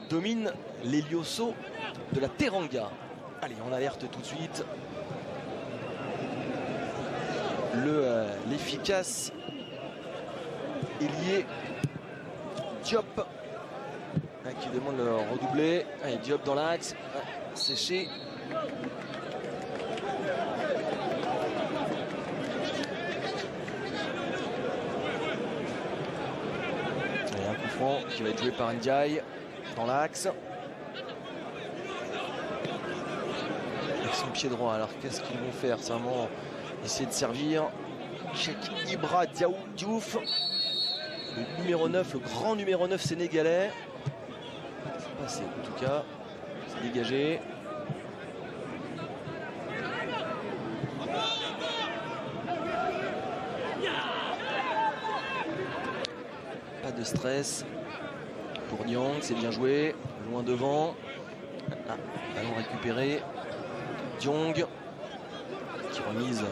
domine l'Helioso de la Teranga. Allez, on alerte tout de suite. L'efficace ailier Diop qui demande le redoublé. Allez, Diop dans l'axe, séché. Et un coup franc qui va être joué par Ndiaye dans l'axe. Avec son pied droit, alors qu'est-ce qu'ils vont faire? C'est vraiment essayer de servir. Cheikh Ibra Diouf, le numéro 9, le grand numéro 9 sénégalais. C'est passé en tout cas, c'est dégagé. Pas de stress pour Niang, c'est bien joué, loin devant. Ballon récupéré. Diong qui remise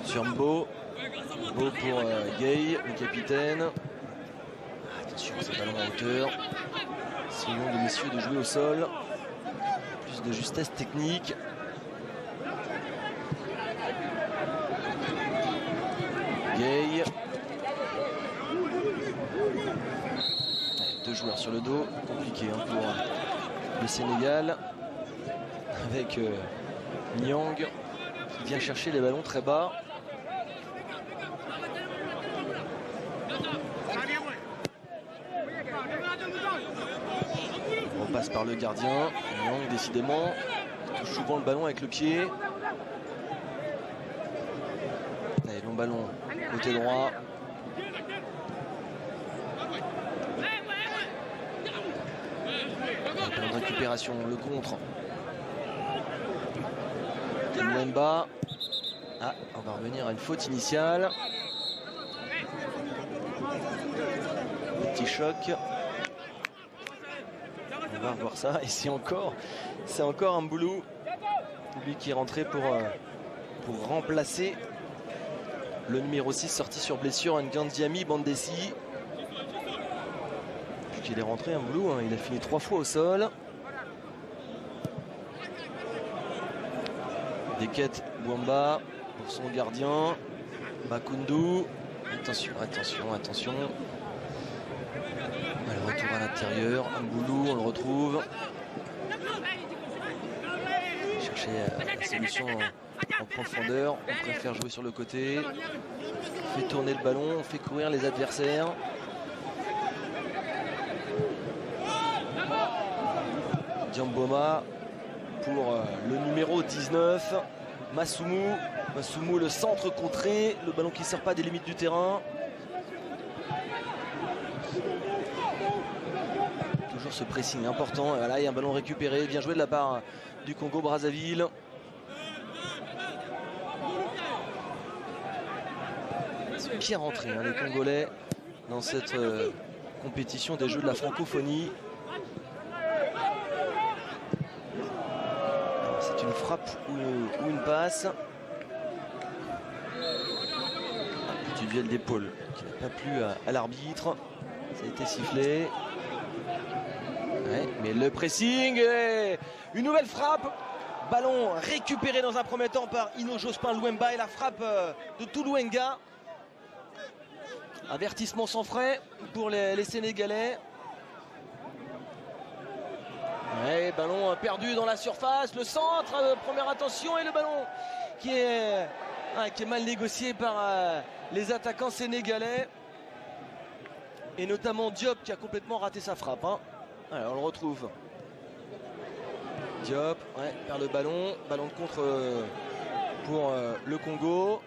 sur Mbo. Mbo pour Gay, le capitaine. Attention, c'est ballon en hauteur. Sinon, les messieurs de jouer au sol. Plus de justesse technique. Gay. Deux joueurs sur le dos. Compliqué hein, pour le Sénégal. Avec Niang qui vient chercher les ballons très bas. On passe par le gardien. Niang décidément touche souvent le ballon avec le pied. Allez, long ballon côté droit. Ballon de récupération, le contre. Mwemba. On va revenir à une faute initiale. Petit choc. On va revoir ça. Et c'est encore un Mboulou. Lui qui est rentré pour remplacer le numéro 6 sorti sur blessure, Ngandiami Bandessi. Puis qu'il est rentré, Mboulou, hein, il a fini 3 fois au sol. Deket Bouamba pour son gardien. Bakundu. Attention, attention, attention. Le retour à l'intérieur. Mboulou, on le retrouve. Chercher la solution en profondeur. On préfère jouer sur le côté. On fait tourner le ballon, on fait courir les adversaires. Diamboma pour le numéro 19, Masumu. Masumu, le centre contré, le ballon qui ne sort pas des limites du terrain. Toujours ce pressing important. Et voilà, il y a un ballon récupéré, bien joué de la part du Congo-Brazzaville. C'est bien rentré, hein, les Congolais, dans cette compétition des Jeux de la francophonie. Une frappe ou une passe. Un petit duel d'épaule qui n'a pas plu à l'arbitre. Ça a été sifflé. Ouais, mais le pressing et une nouvelle frappe. Ballon récupéré dans un premier temps par Ino Jospin Luemba et la frappe de Toulouenga. Avertissement sans frais pour les Sénégalais. Ouais, ballon perdu dans la surface, le centre, première attention et le ballon qui est mal négocié par les attaquants sénégalais. Et notamment Diop qui a complètement raté sa frappe. Hein. Alors on le retrouve. Diop, ouais, perd le ballon. Ballon de contre pour le Congo.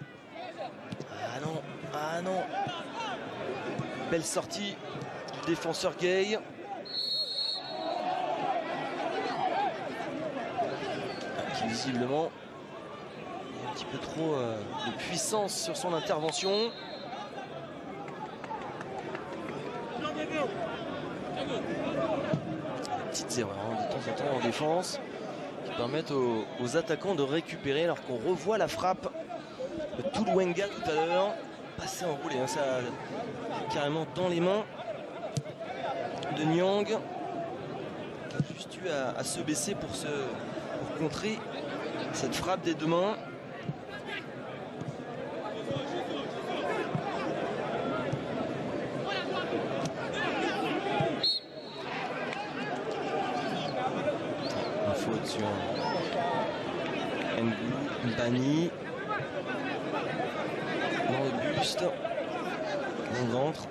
Ah non, ah non. Belle sortie du défenseur Gay. Qui visiblement a un petit peu trop de puissance sur son intervention. Petites erreurs hein, de temps en temps en défense qui permettent aux attaquants de récupérer alors qu'on revoit la frappe de Toulouenga tout à l'heure. Passé enroulé, hein, ça carrément dans les mains de Niang. qui a juste eu à se baisser pour contrer cette frappe des deux mains. Une faute sur Mbani dans le buste, dans le ventre.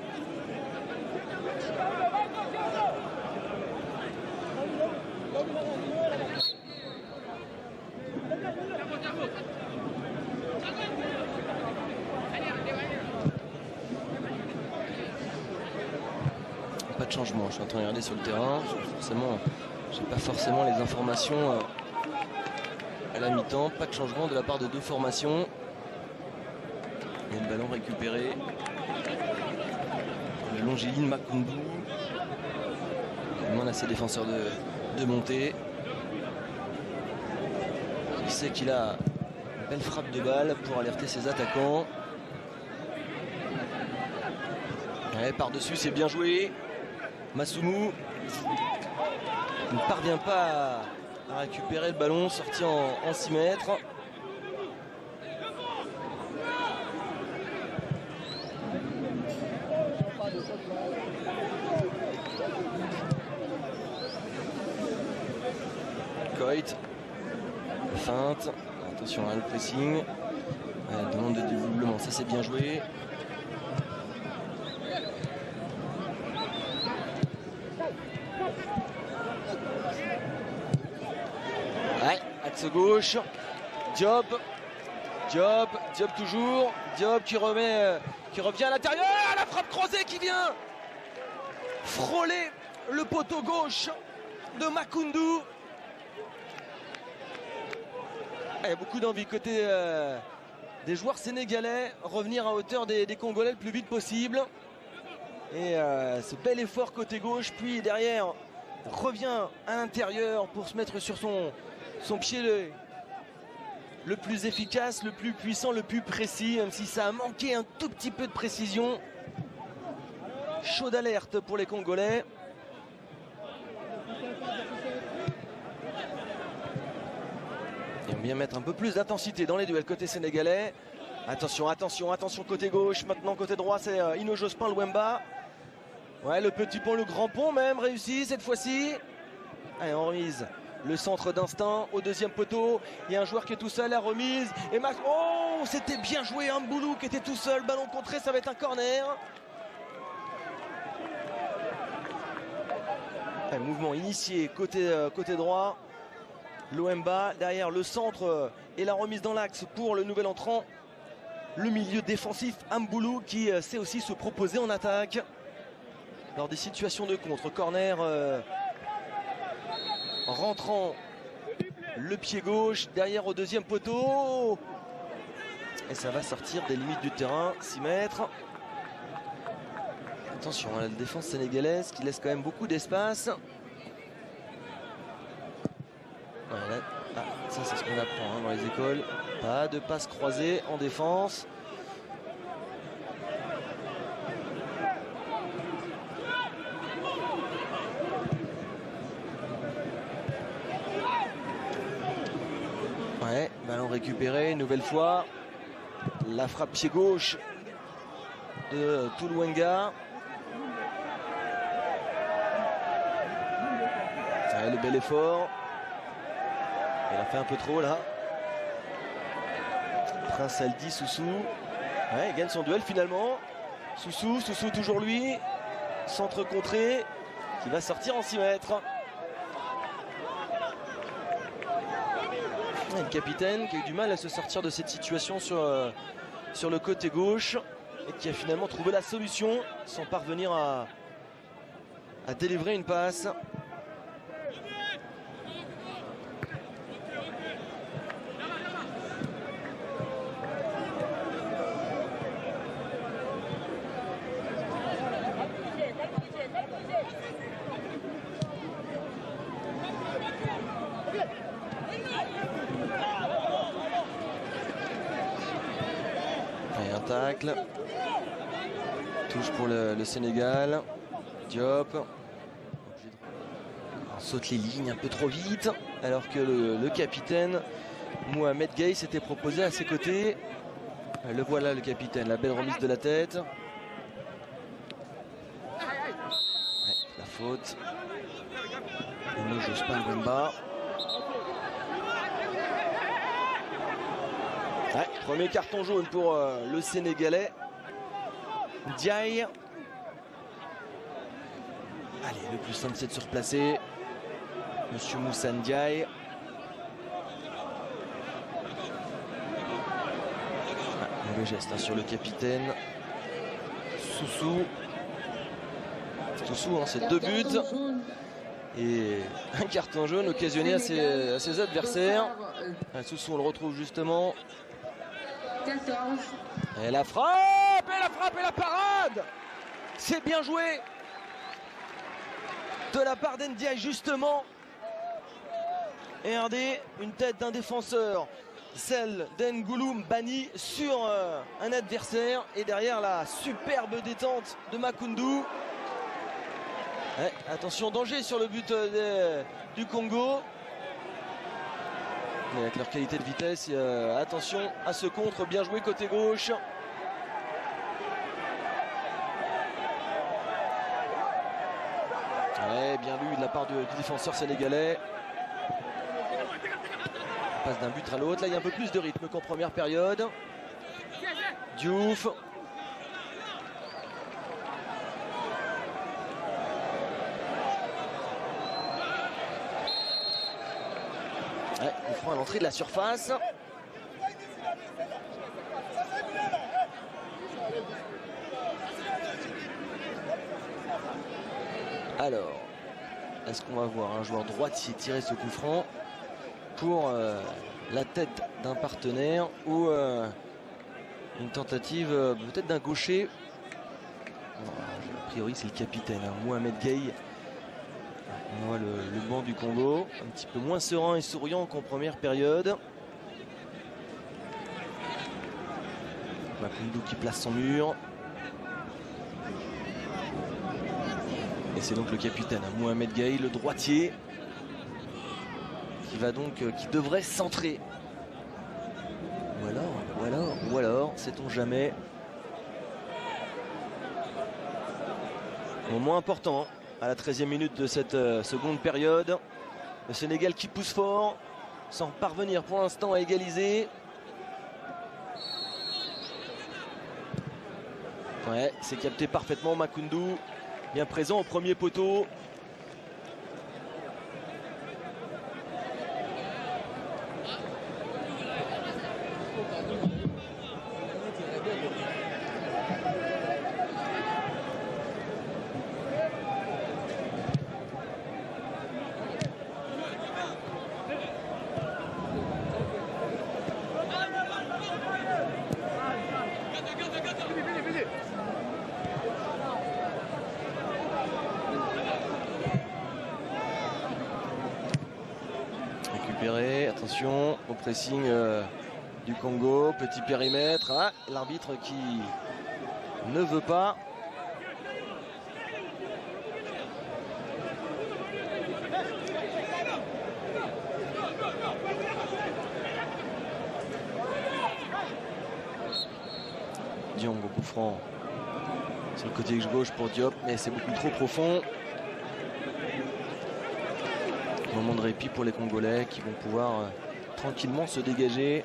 Pas de changement, je suis en train de regarder sur le terrain. J'ai pas forcément les informations à la mi-temps. Pas de changement de la part de deux formations. Et le ballon récupéré. Le Longéline Makundu. Il demande à ses défenseurs de monter. Il sait qu'il a une belle frappe de balle pour alerter ses attaquants. Par-dessus, c'est bien joué. Masumu ne parvient pas à récupérer le ballon, sorti en 6 mètres. Coit, feinte, attention à le pressing, demande de dédoublement, ça c'est bien joué. Axe gauche, Diop toujours, Diop qui revient à l'intérieur, la frappe croisée qui vient frôler le poteau gauche de Makundu. Il y a beaucoup d'envie côté des joueurs sénégalais, revenir à hauteur des Congolais le plus vite possible. Et ce bel effort côté gauche, puis derrière revient à l'intérieur pour se mettre sur son pied le plus efficace, le plus puissant, le plus précis, même si ça a manqué un tout petit peu de précision. Chaud d'alerte pour les Congolais. Et on vient mettre un peu plus d'intensité dans les duels côté sénégalais. Attention côté gauche, maintenant côté droit c'est Ino Jospin Luemba. Ouais, le petit pont, le grand pont même réussi cette fois-ci. Allez, en remise. Le centre d'instinct au deuxième poteau. Il y a un joueur qui est tout seul, la remise. Et Max. Oh, c'était bien joué. Mboulou qui était tout seul. Ballon contré, ça va être un corner. Allez, mouvement initié côté droit. Luemba derrière le centre et la remise dans l'axe pour le nouvel entrant. Le milieu défensif Mboulou qui sait aussi se proposer en attaque. Lors des situations de contre. Corner. Rentrant le pied gauche derrière au deuxième poteau et ça va sortir des limites du terrain, 6 mètres. Attention à la défense sénégalaise qui laisse quand même beaucoup d'espace. Voilà. Ça c'est ce qu'on apprend dans les écoles, pas de passe croisée en défense. Ouais, ballon récupéré une nouvelle fois. La frappe pied gauche de Toulouenga. Ouais, le bel effort. Il a fait un peu trop là. Prince Aldi Soussou. Ouais, il gagne son duel finalement. Soussou toujours lui. Centre contré qui va sortir en 6 mètres. Le capitaine qui a eu du mal à se sortir de cette situation sur le côté gauche et qui a finalement trouvé la solution sans parvenir à délivrer une passe. Tacle. Touche pour le Sénégal. Diop. On saute les lignes un peu trop vite, alors que le capitaine Mohamed Gueye s'était proposé à ses côtés. Le voilà le capitaine, la belle remise de la tête. Ouais, la faute. Ne joue pas Ngomba. Ouais, premier carton jaune pour le Sénégalais. Ndiaye. Allez, le plus simple c'est de se replacer. Monsieur Moussa Ndiaye. Le geste hein, sur le capitaine Soussou. Soussou, hein, c'est 2 buts et un carton jaune occasionné à ses adversaires. Soussou, on le retrouve justement. Et la frappe, et la parade. C'est bien joué de la part d'Ndiaye justement. Et regardez, une tête d'un défenseur, celle d'Ngouloum Bani sur un adversaire. Et derrière la superbe détente de Makoundou. Ouais, attention, danger sur le but du Congo. Et avec leur qualité de vitesse, attention à ce contre, bien joué côté gauche. Ouais, bien lu de la part du défenseur sénégalais. On passe d'un but à l'autre. Là, il y a un peu plus de rythme qu'en première période. Diouf. Ouais, on prend à l'entrée de la surface. Alors, est-ce qu'on va voir un joueur droitier tirer ce coup franc pour la tête d'un partenaire ou une tentative peut-être d'un gaucher? A priori c'est le capitaine hein, Mohamed Gueye. On voit le banc du Congo, un petit peu moins serein et souriant qu'en première période. Makoundou qui place son mur. Et c'est donc le capitaine Mohamed Gueye, le droitier, qui va donc, qui devrait centrer. Ou alors, sait-on jamais. Moment important à la 13e minute de cette seconde période. Le Sénégal qui pousse fort, sans parvenir pour l'instant à égaliser. Ouais, c'est capté parfaitement Makoundou. Bien présent au premier poteau. Attention au pressing du Congo, petit périmètre, ah, l'arbitre qui ne veut pas. Diong au coup franc sur le côté gauche pour Diop, mais c'est beaucoup trop profond. Moment de répit pour les Congolais qui vont pouvoir tranquillement se dégager.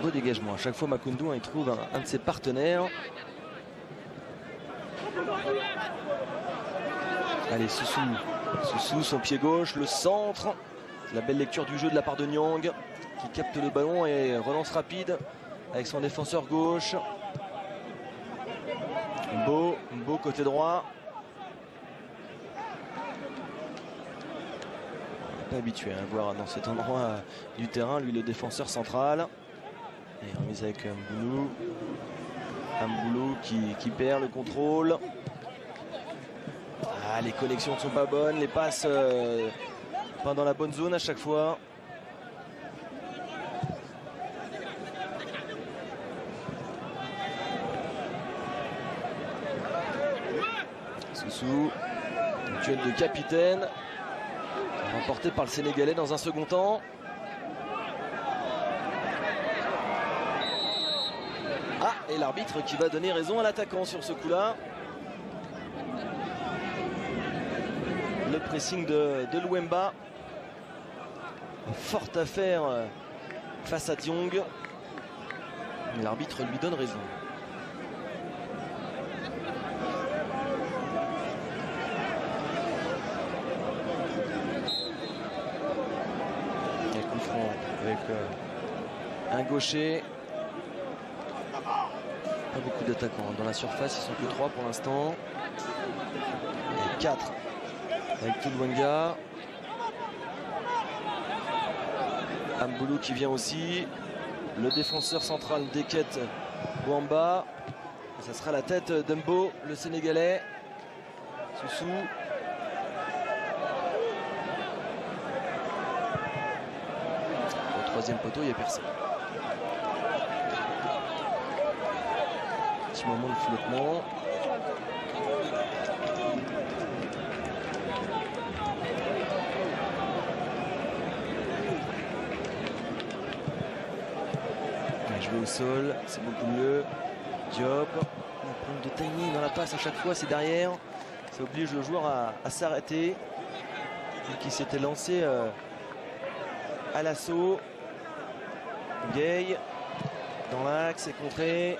Beau dégagement. À chaque fois Makoundou il trouve un de ses partenaires. Allez, Soussou, son pied gauche, le centre. La belle lecture du jeu de la part de Nyang qui capte le ballon et relance rapide avec son défenseur gauche. Beau côté droit. Pas habitué à voir dans cet endroit du terrain, lui le défenseur central. Et remise avec Mboulou qui perd le contrôle. Ah, les connexions ne sont pas bonnes, les passes pas dans la bonne zone à chaque fois. Soussou, duel de capitaine, remporté par le Sénégalais dans un second temps. Ah, et l'arbitre qui va donner raison à l'attaquant sur ce coup-là. Le pressing de Louemba. Forte affaire face à Diong. L'arbitre lui donne raison. Un coup franc avec un gaucher. Pas beaucoup d'attaquants dans la surface, ils sont que 3 pour l'instant. Et 4 avec Toulouenga. Amboulou qui vient aussi. Le défenseur central Deket Bouamba. Ça sera la tête d'Embo, le Sénégalais. Soussou. Au troisième poteau, il n'y a personne. Petit moment de flottement. Jouer au sol, c'est beaucoup mieux. Diop, un problème de timing dans la passe à chaque fois, c'est derrière. Ça oblige le joueur à s'arrêter. Qui s'était lancé à l'assaut. Gay dans l'axe, c'est contré.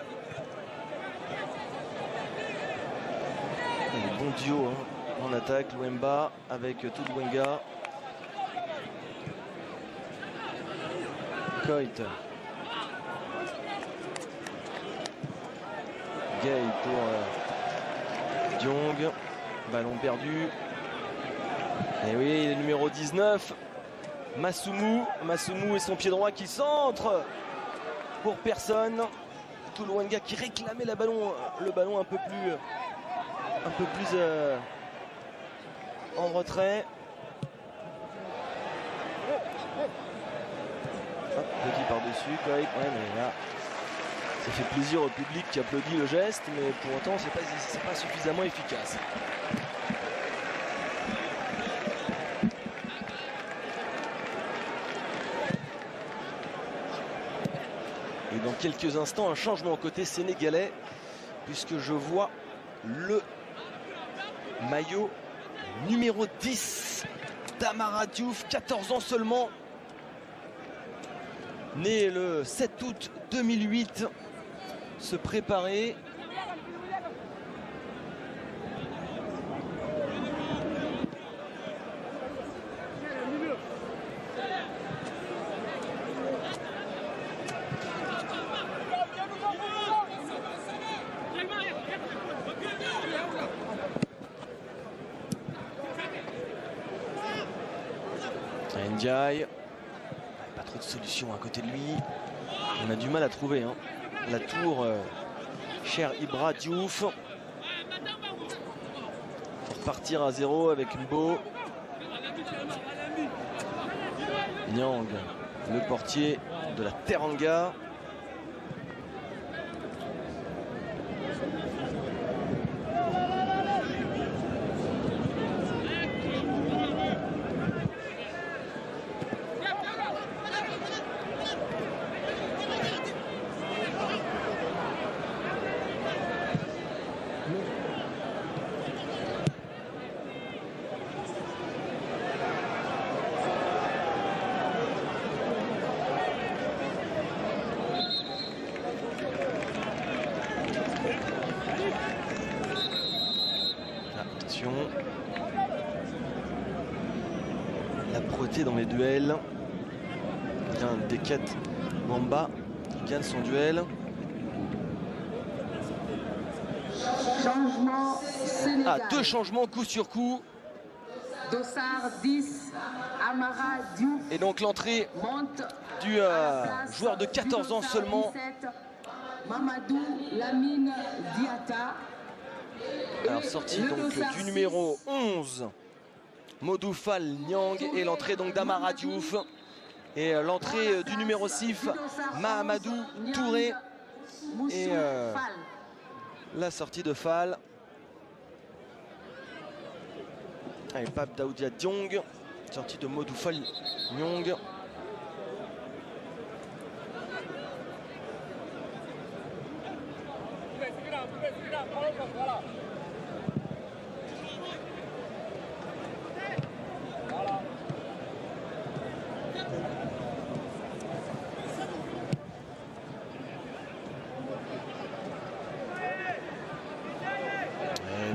Le bon duo hein, en attaque, Louemba avec Toulouenga. Coit. Gay pour Diong. Ballon perdu. Et oui, le numéro 19. Massoumou. Massoumou et son pied droit qui centre pour personne. Toulouenga qui réclamait le ballon un peu plus en retrait. Hop, petit par-dessus, Coit. Ouais, mais là, ça fait plaisir au public qui applaudit le geste, mais pour autant, c'est pas suffisamment efficace. Et dans quelques instants, un changement côté sénégalais, puisque je vois le maillot numéro 10 d'Amara Diouf, 14 ans seulement, né le 7 août 2008, se préparer. Ndiaye, pas trop de solutions à côté de lui. On a du mal à trouver hein. La tour cher Ibra Diouf. Pour repartir à 0 avec Mbo. Nyang, le portier de la Teranga. La propreté dans les duels. Bien Deket Bouamba qui gagne son duel. Changement Sénégal. Ah, deux changements coup sur coup. Dossard 10, Amara Diouf. Et donc l'entrée du joueur de 14 ans seulement. 17, Mamadou Lamine Diatta. Alors sortie donc du numéro 11, Modou Fall Niang, et l'entrée donc d'Amara Diouf. Et l'entrée du numéro 6, Mahamadou Touré. Et la sortie de Fall. Allez, Pape Daoudia Diong. Sortie de Modou Fall Niang.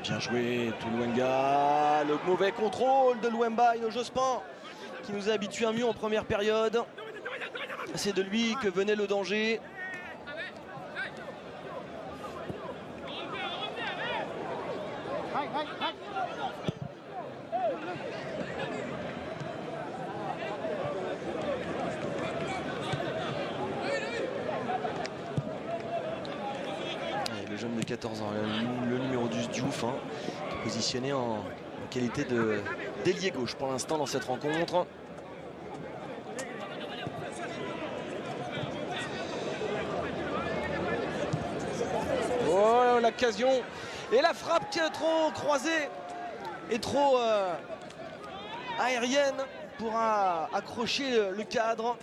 Bien joué, Toulouenga. Le mauvais contrôle de Louemba Ino-Jospin qui nous a habitués à mieux en première période. C'est de lui que venait le danger. Le jeune de 14 ans, le numéro 10 Diouf, hein, qui est positionné en qualité d'ailier gauche pour l'instant dans cette rencontre. Oh, l'occasion et la frappe qui est trop croisée et trop aérienne pour accrocher le cadre.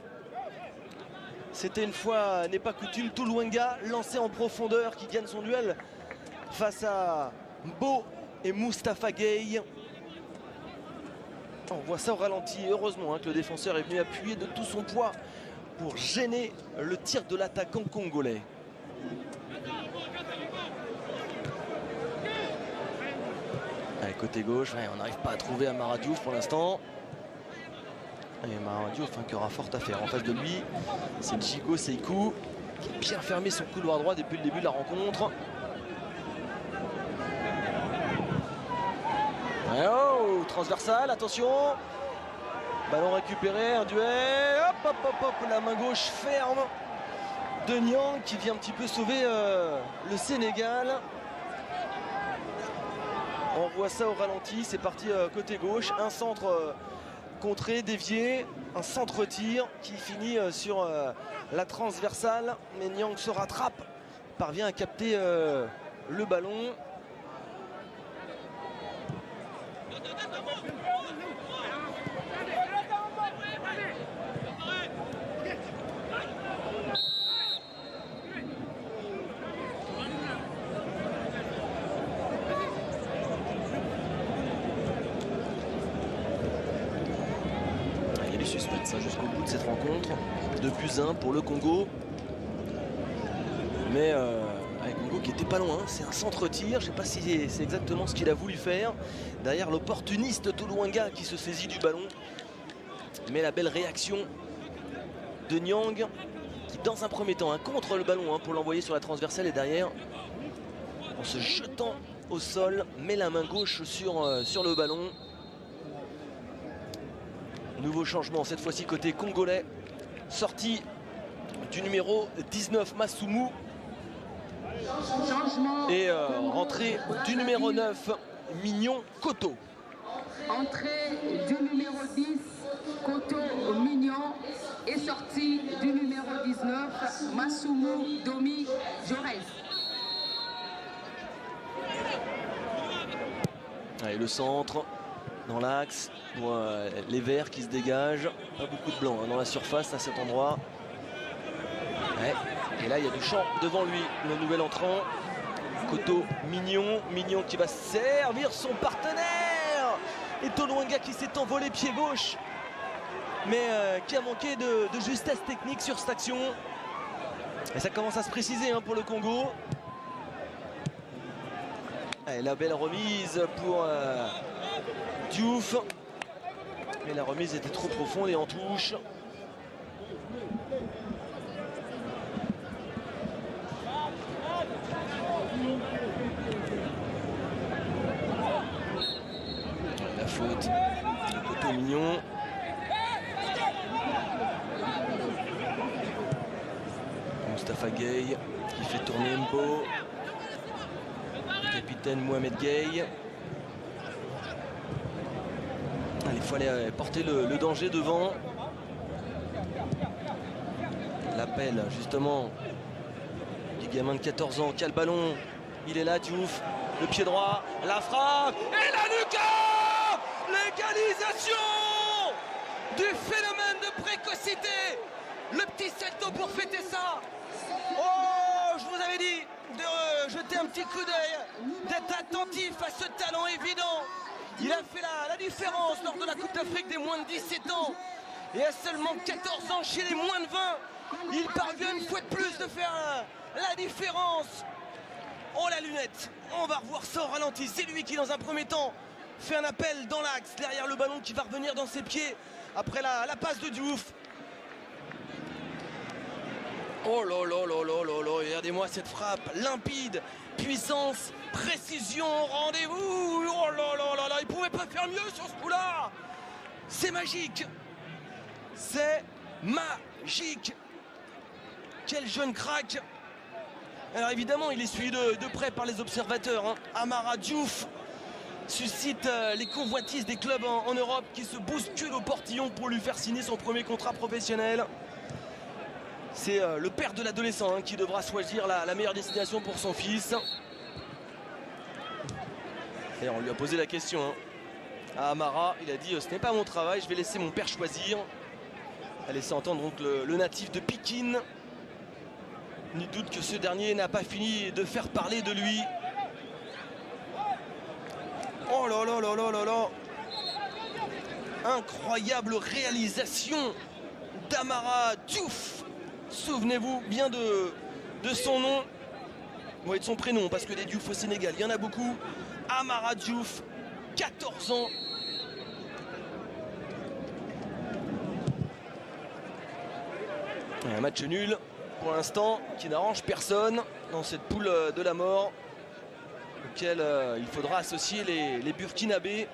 C'était une fois n'est pas coutume. Toulouenga lancé en profondeur qui gagne son duel face à Beau et Moustapha Gueye. On voit ça au ralenti. Heureusement que le défenseur est venu appuyer de tout son poids pour gêner le tir de l'attaquant congolais. Allez, côté gauche, on n'arrive pas à trouver Amara Diouf pour l'instant. Et Amara Diouf qui aura fort à faire. En face de lui, c'est Djigo Seikou qui a bien fermé son couloir droit depuis le début de la rencontre. Et oh, transversal, attention. Ballon récupéré, un duel. Hop, hop, hop, hop, la main gauche ferme de Niang qui vient un petit peu sauver le Sénégal. On voit ça au ralenti, c'est parti côté gauche, un centre contré, dévié, un centre-tir qui finit sur la transversale, mais Niang se rattrape, parvient à capter le ballon. Jusqu'au bout de cette rencontre, 2-1 pour le Congo, mais avec Congo qui était pas loin, c'est un centre-tir, je sais pas si c'est exactement ce qu'il a voulu faire, derrière l'opportuniste Toulouenga qui se saisit du ballon, mais la belle réaction de Niang qui dans un premier temps contre le ballon pour l'envoyer sur la transversale, et derrière en se jetant au sol met la main gauche sur le ballon. Nouveau changement, cette fois-ci côté congolais. Sortie du numéro 19, Massoumou. Et rentrée du numéro 9, Mignon Koto. Entrée du numéro 10, Koto Mignon. Et sortie du numéro 19, Massoumou Domi Jorès. Allez, le centre. Dans l'axe pour les verts qui se dégagent, pas beaucoup de blanc dans la surface à cet endroit. Ouais. Et là il y a du champ devant lui, le nouvel entrant Koto Mignon qui va servir son partenaire, et Toulouenga qui s'est envolé pied gauche, mais qui a manqué de justesse technique sur cette action, et ça commence à se préciser pour le Congo. Et la belle remise pour Diouf, mais la remise était trop profonde et en touche. La faute de Koto Mignon. Moustapha Gueye qui fait tourner Mbo. capitaine Mohamed Gueye. Il faut aller porter le danger devant. L'appel justement du gamin de 14 ans qui a le ballon. Il est là, Diouf, le pied droit, la frappe et la lucarne. L'égalisation du phénomène de précocité. Le petit salto pour fêter ça. Oh, je vous avais dit de jeter un petit coup d'œil, d'être attentif à ce talent évident. Il a fait la différence lors de la Coupe d'Afrique des moins de 17 ans. Et à seulement 14 ans chez les moins de 20, il parvient une fois de plus de faire la différence. Oh la lunette, on va revoir ça au ralenti. C'est lui qui dans un premier temps fait un appel dans l'axe, derrière le ballon qui va revenir dans ses pieds après la passe de Diouf. Oh là là là là là là, regardez-moi cette frappe limpide, puissance, précision, rendez-vous. Oh là là là là, il pouvait pas faire mieux sur ce coup-là. C'est magique. C'est magique. Quel jeune crack. Alors évidemment, il est suivi de près par les observateurs. Hein. Amara Diouf suscite les convoitises des clubs en Europe qui se bousculent au portillon pour lui faire signer son premier contrat professionnel. C'est le père de l'adolescent hein, qui devra choisir la meilleure destination pour son fils. Et on lui a posé la question hein, à Amara. Il a dit ce n'est pas mon travail, je vais laisser mon père choisir. A laissé entendre donc le natif de Pékin. Ni doute que ce dernier n'a pas fini de faire parler de lui. Oh là là là là là là. Incroyable réalisation d'Amara Diouf. Souvenez-vous bien de son nom. Oui, de son prénom, parce que des Diouf au Sénégal, il y en a beaucoup. Amara Diouf, 14 ans. Un match nul pour l'instant qui n'arrange personne dans cette poule de la mort auquel il faudra associer les Burkinabés.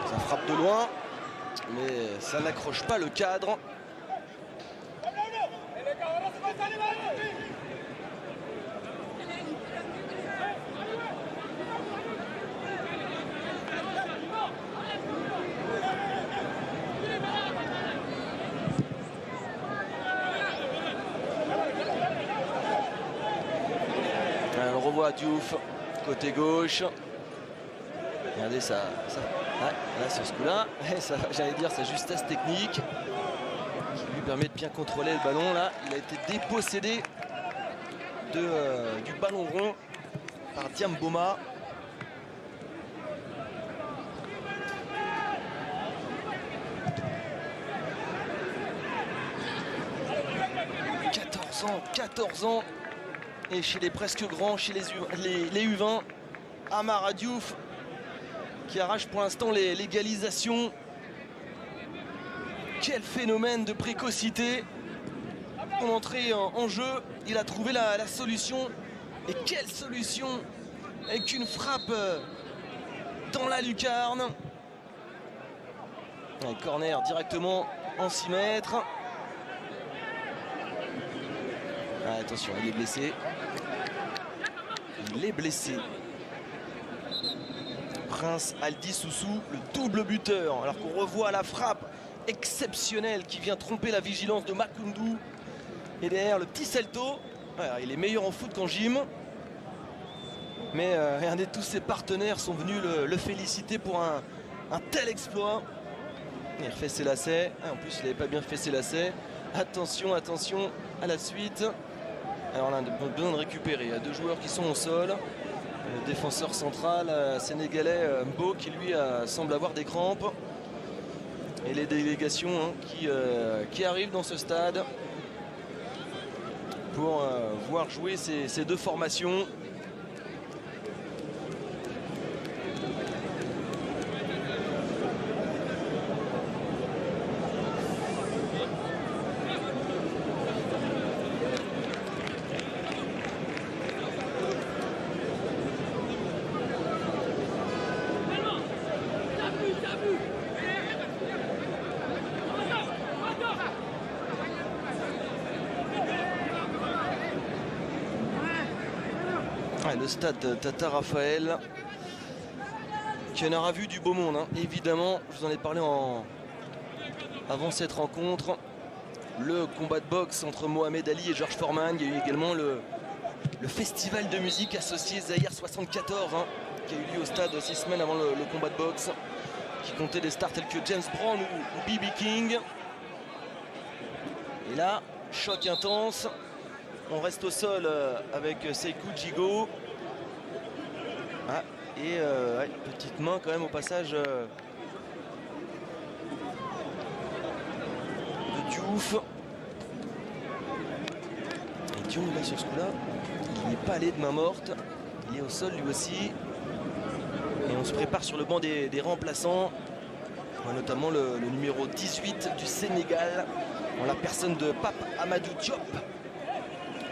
Ça frappe de loin. Mais ça n'accroche pas le cadre. On revoit Diouf côté gauche. Regardez ça. Ouais, là sur ce coup là, j'allais dire sa justesse technique qui lui permet de bien contrôler le ballon. Là il a été dépossédé du ballon rond par Diamboma. « 14 ans et chez les presque grands, chez les U20, Amara Diouf qui arrache pour l'instant l'égalisation. Quel phénomène de précocité. Son entrée en jeu, il a trouvé la solution. Et quelle solution, avec une frappe dans la lucarne. Un corner directement en 6 mètres. Ah, attention, il est blessé. Il est blessé. Prince Aldi Soussou, le double buteur, alors qu'on revoit la frappe exceptionnelle qui vient tromper la vigilance de Makoundou. Et derrière le petit salto, voilà, il est meilleur en foot qu'en gym. Mais regardez, tous ses partenaires sont venus le féliciter pour un tel exploit. Il refait ses lacets. En plus, il n'avait pas bien fait ses lacets. Attention, attention à la suite. Alors là, on a besoin de récupérer. Il y a 2 joueurs qui sont au sol. Le défenseur central sénégalais Mbo qui lui semble avoir des crampes. Et les délégations hein, qui arrivent dans ce stade pour voir jouer ces 2 formations. Ouais, le stade Tata Raphaël qui en aura vu du beau monde, hein. Évidemment, je vous en ai parlé avant cette rencontre. Le combat de boxe entre Mohamed Ali et George Foreman. Il y a eu également le festival de musique associé Zahir 74, hein, qui a eu lieu au stade 6 semaines avant le combat de boxe, qui comptait des stars tels que James Brown ou B.B. King. Et là, choc intense. On reste au sol avec Seikou Djigo. Ah, et ouais, petite main quand même au passage de Diouf. Et Dion là sur ce coup-là, il n'est pas allé de main morte. Il est au sol lui aussi. Et on se prépare sur le banc des remplaçants. Notamment le numéro 18 du Sénégal, en la personne de Pape Amadou Diop.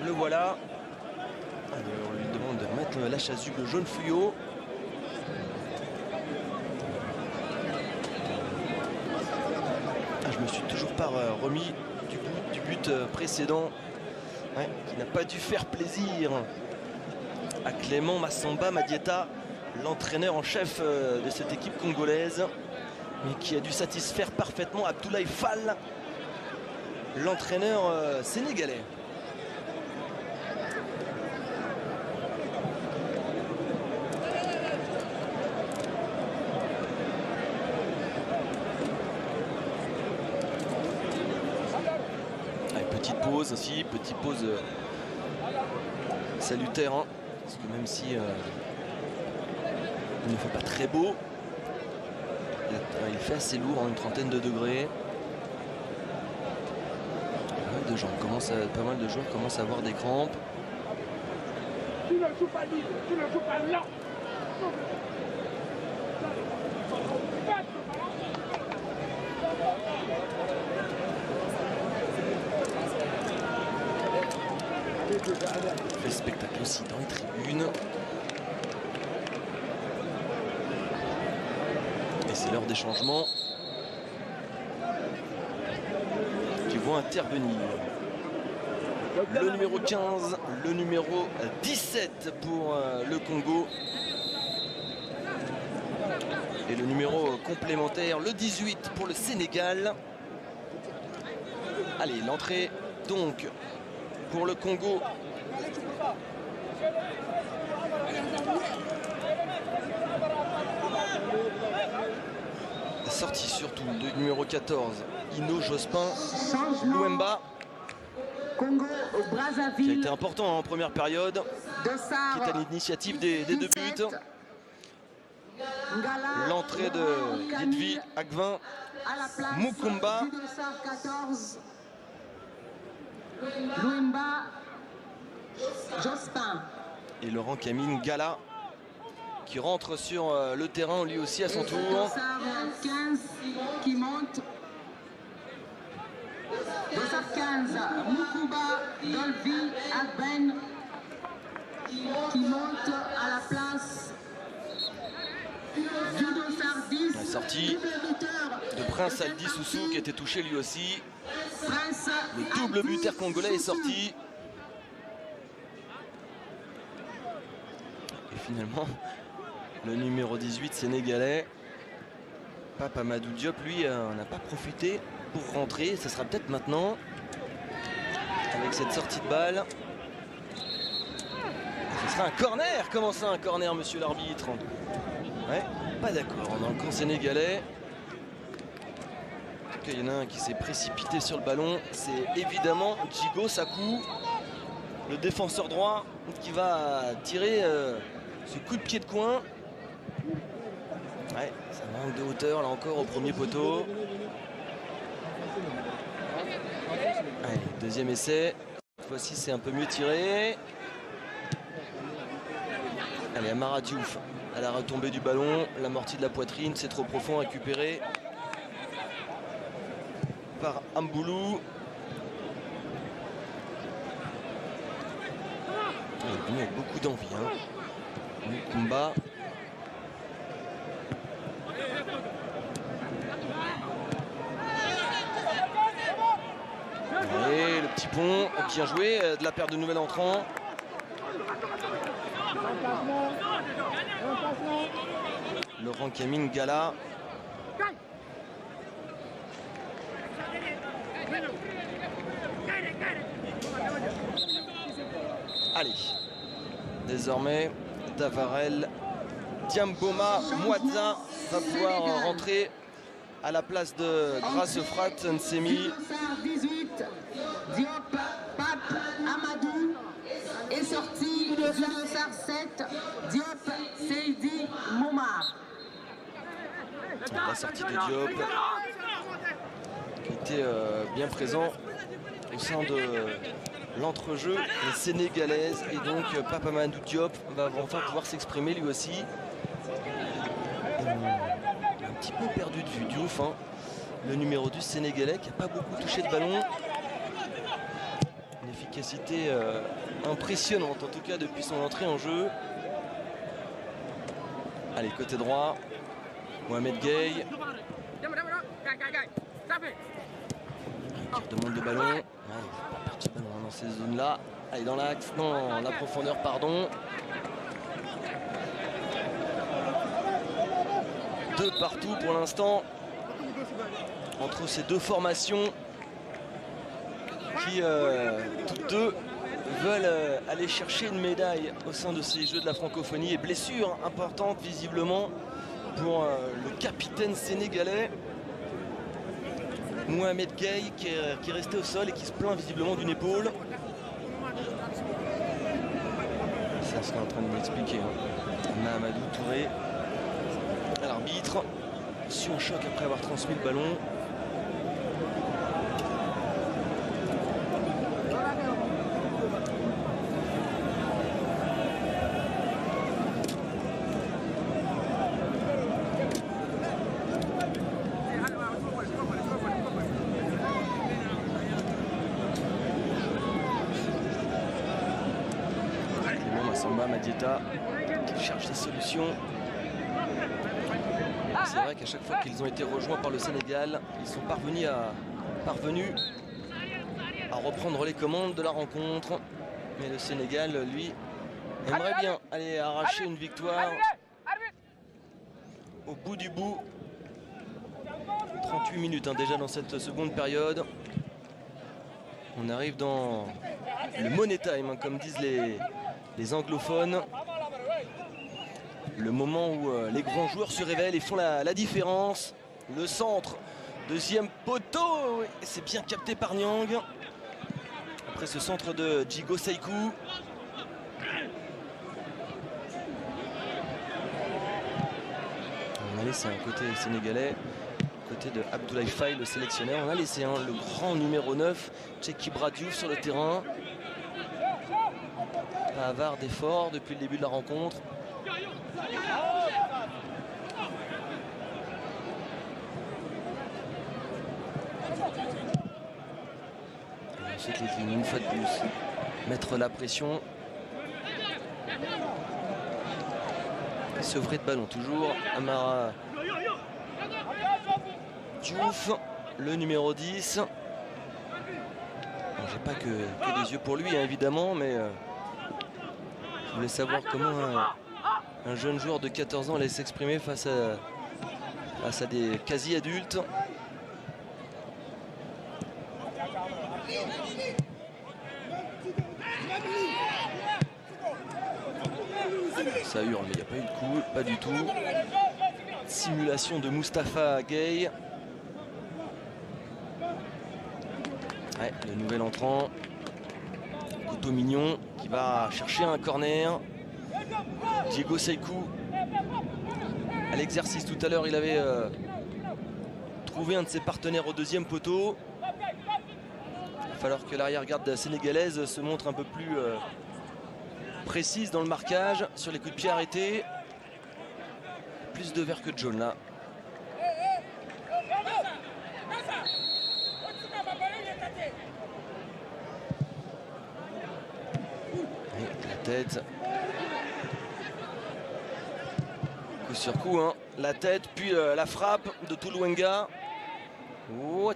Le voilà. Alors, on lui demande de mettre la chasuble jaune fluo. Je me suis toujours pas remis du but précédent, ouais, qui n'a pas dû faire plaisir à Clément Massamba Madieta, l'entraîneur en chef de cette équipe congolaise, mais qui a dû satisfaire parfaitement Abdoulaye Fall, l'entraîneur sénégalais. Petite pause aussi, petite pause salutaire, hein, parce que même si il ne fait pas très beau, il fait assez lourd, hein, une trentaine de degrés. Pas mal de joueurs commencent à avoir des crampes. Tu ne joues pas libre, tu ne joues pas là. Il fait spectacle aussi dans les tribunes. Et c'est l'heure des changements qui vont intervenir. Le numéro 15, le numéro 17 pour le Congo. Et le numéro complémentaire, le 18 pour le Sénégal. Allez, l'entrée donc pour le Congo. La sortie surtout du numéro 14, Ino Jospin Louemba, qui a été important en première période, qui est à l'initiative des deux buts. L'entrée de Yedvi Agvin Mukumba. Et Laurent Camille Gala qui rentre sur le terrain lui aussi à son tour. 15 qui monte. 215 Mukumba Dolby Agben qui monte à la place. La sortie de Prince Aldi Soussou qui était touché lui aussi. Le double buteur congolais est sorti. Et finalement, le numéro 18 sénégalais, Pape Amadou Diop, lui, n'a pas profité pour rentrer. Ce sera peut-être maintenant, avec cette sortie de balle. Ce sera un corner. Comment ça, un corner, monsieur l'arbitre? Ouais, pas d'accord. Dans le camp sénégalais, en tout cas, il y en a un qui s'est précipité sur le ballon. C'est évidemment Djigo Sakou, le défenseur droit, qui va tirer ce coup de pied de coin. Ouais, ça manque de hauteur là encore au premier poteau. Allez, deuxième essai. Cette fois-ci, c'est un peu mieux tiré. Allez, Amara Diouf à la retombée du ballon, l'amorti de la poitrine, c'est trop profond, récupéré par Amboulou. Il est venu avec beaucoup d'envie, hein. Mukumba. Et le petit pont, bien joué de la paire de nouvel entrant. Laurent Camille Gala. Allez, désormais, Tavarel, Diamboma, Mouazza va pouvoir rentrer à la place de Grassefrat Nsemi. 18, Diop, Pape, Amadou est sorti de Juliosar 7, Diop, Seydi, Moumar. La sortie de Diop qui était bien présent au sein de l'entrejeu sénégalaise, et donc Pape Amadou Diop va enfin pouvoir s'exprimer lui aussi. Un petit peu perdu de vue Diouf, hein. Le numéro 10 sénégalais qui n'a pas beaucoup touché de ballon. Une efficacité impressionnante en tout cas depuis son entrée en jeu. Allez, côté droit, Mohamed Gueye qui demande le ballon. Ouais, il faut pas perdre ce ballon dans ces zones là. Allez, dans l'axe, non, la profondeur, pardon. Deux partout pour l'instant entre ces deux formations qui toutes deux veulent aller chercher une médaille au sein de ces Jeux de la francophonie. Et blessure importante visiblement pour le capitaine sénégalais Mohamed Gueye qui est resté au sol et qui se plaint visiblement d'une épaule. C'est ce qu'on est en train de m'expliquer, hein. Mahamadou Touré, l'arbitre, sur un choc après avoir transmis le ballon. Madieta qui cherche des solutions. C'est vrai qu'à chaque fois qu'ils ont été rejoints par le Sénégal, ils sont parvenus à reprendre les commandes de la rencontre. Mais le Sénégal, lui, aimerait bien aller arracher une victoire au bout du bout. 38 minutes hein, déjà dans cette seconde période. On arrive dans le money time, hein, comme disent les anglophones. Le moment où les grands joueurs se révèlent et font la différence. Le centre, deuxième poteau, c'est bien capté par Niang. Après ce centre de Djigo Seikou. On a laissé un côté sénégalais, côté de Abdoulaye Faye, le sélectionneur. On a laissé le grand numéro 9, Tcheki Bradiouf, sur le terrain. Pas avare d'efforts depuis le début de la rencontre. Et ensuite les lignes, une fois de plus, mettre la pression. Sevré de ballon toujours. Amara Diouf, le numéro 10. Bon, j'ai pas que des yeux pour lui hein, évidemment, mais je voulais savoir comment un jeune joueur de 14 ans allait s'exprimer face à des quasi-adultes. Ça hurle, mais il n'y a pas eu de coup, pas du tout. Simulation de Moustapha Gueye. Ouais, le nouvel entrant. Couteau Mignon qui va chercher un corner. Djigo Seikou à l'exercice tout à l'heure, il avait trouvé un de ses partenaires au deuxième poteau. Il va falloir que l'arrière-garde sénégalaise se montre un peu plus précise dans le marquage sur les coups de pied arrêtés. Plus de vert que de jaune là. Et la tête. Coup sur coup, hein. La tête, puis la frappe de Toulouenga. Oh,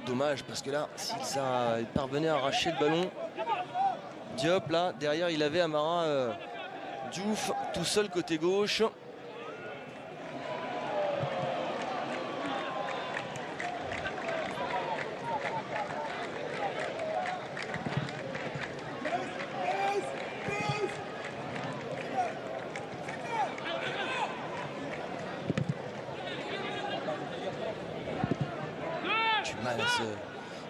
dommage, parce que là, s'il parvenait à arracher le ballon, Diop, là, derrière, il avait Amara Diouf tout seul côté gauche. Du mal à se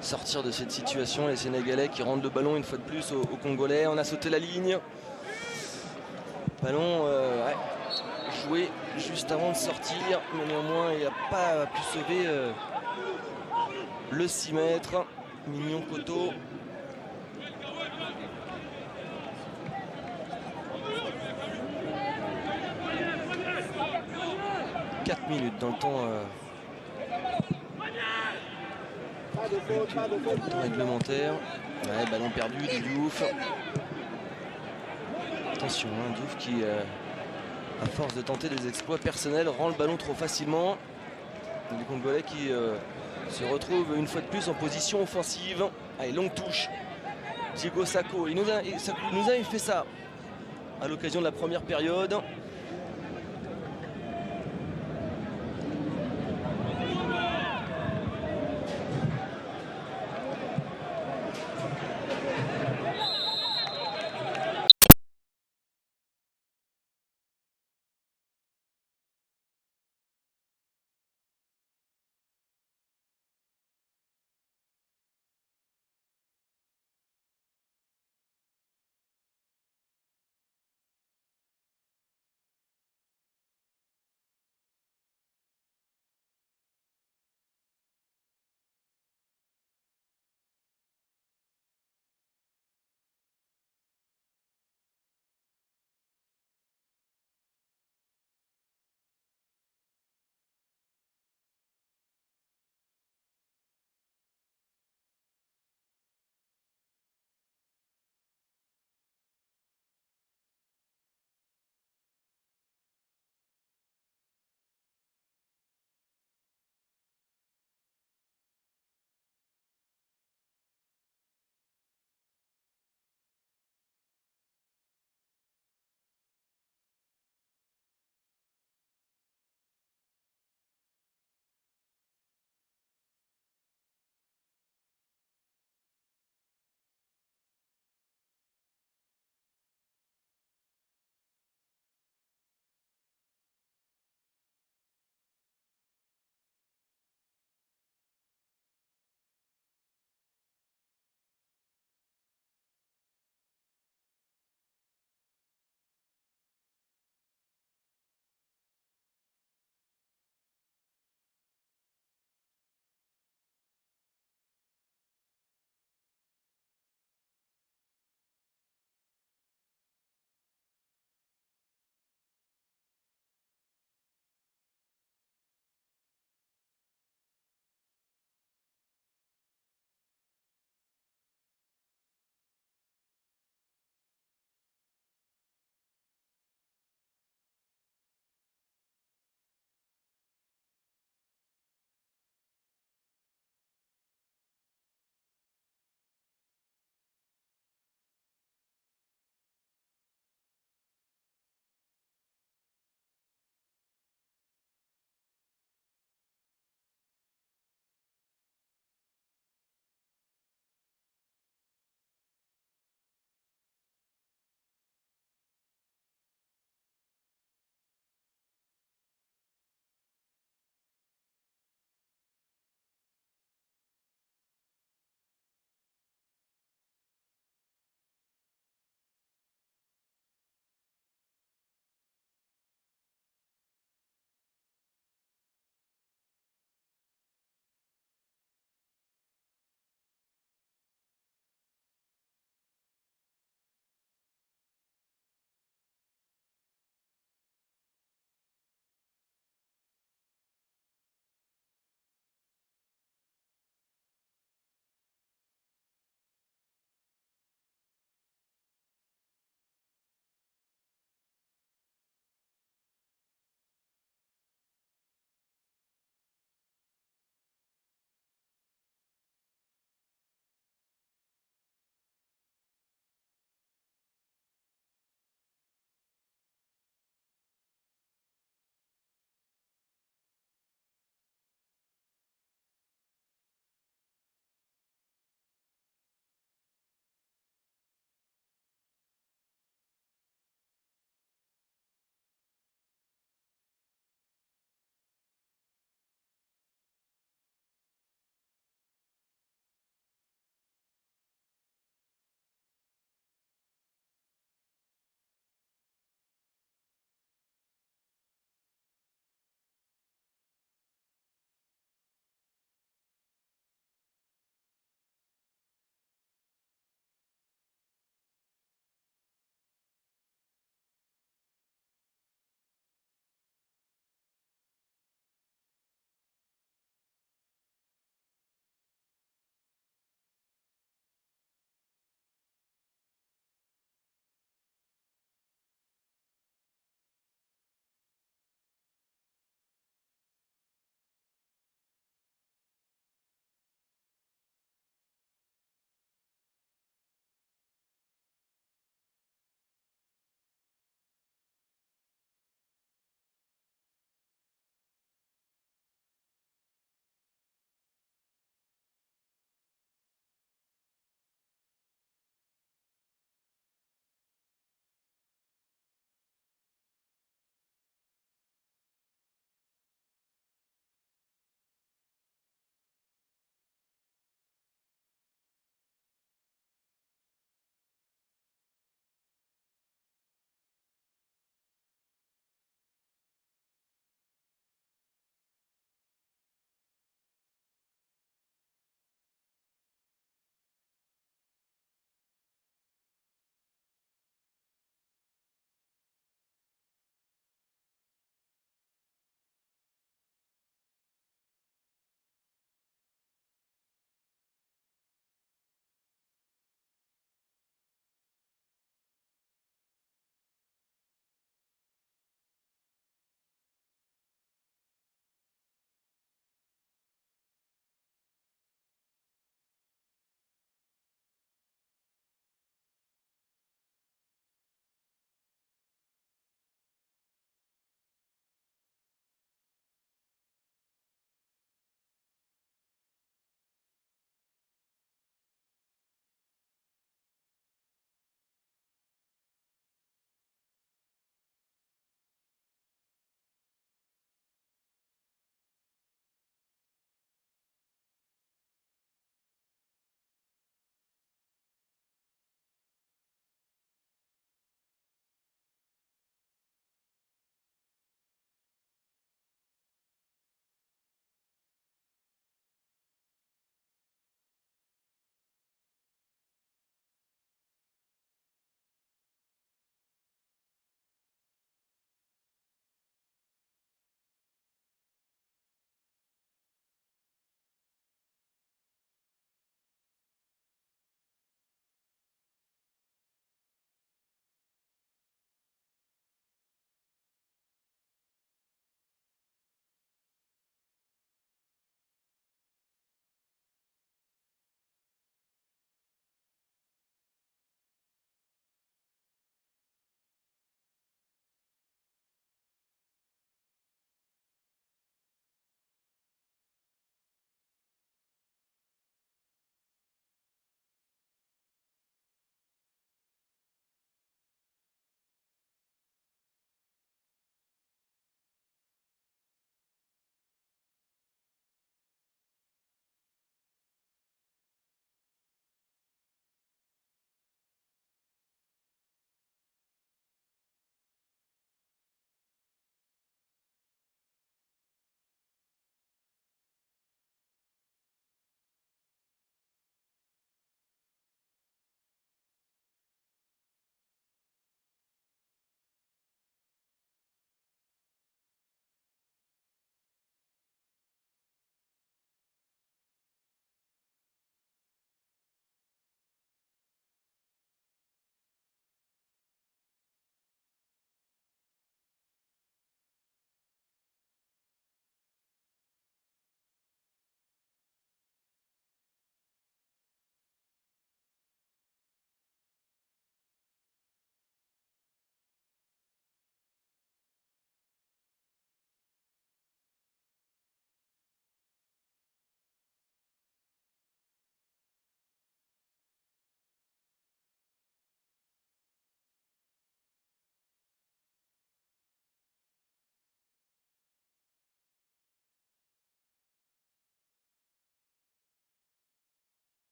sortir de cette situation, les Sénégalais qui rendent le ballon une fois de plus aux Congolais. On a sauté la ligne. Ballon ouais, joué juste avant de sortir, mais néanmoins il n'a pas pu sauver le 6 mètres. Mignon Coteau. « 4 minutes dans le temps réglementaire. Ouais, ballon perdu de Diouf. Attention, hein, Diouf qui, à force de tenter des exploits personnels, rend le ballon trop facilement. Les Congolais qui se retrouvent une fois de plus en position offensive. Allez, longue touche. Diego Sacco, il nous avait fait ça à l'occasion de la première période.